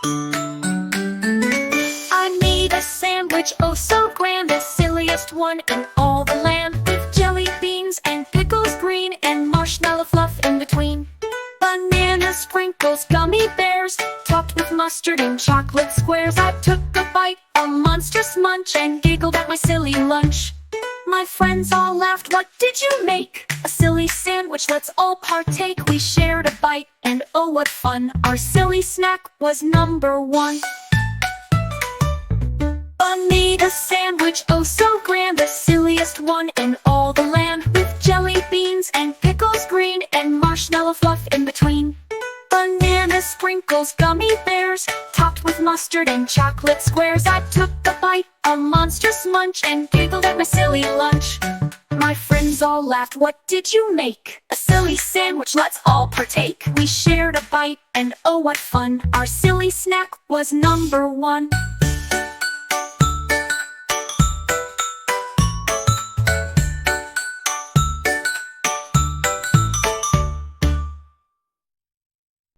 I made a sandwich, oh so grand, the silliest one in all the land, with jelly beans and pickles green and marshmallow fluff in between. Banana sprinkles, gummy bears, topped with mustard and chocolate squares. I took a bite, a monstrous munch, and giggled at my silly lunch. My friends all laughed, what did you make? A silly sandwich, let's all partake. We shared a bite, and oh what fun, our silly snack was number one. I made a sandwich, oh so grand, the silliest one in all the land, with jelly beans and pickles green and marshmallow fluff in between. Banana sprinkles, gummy bears, topped with mustard and chocolate squares. I took a bite, a monstrous munch, and giggled at my silly lunch. My friends all laughed, what did you make? A silly sandwich, let's all partake. We shared a bite, and oh what fun, our silly snack was number one.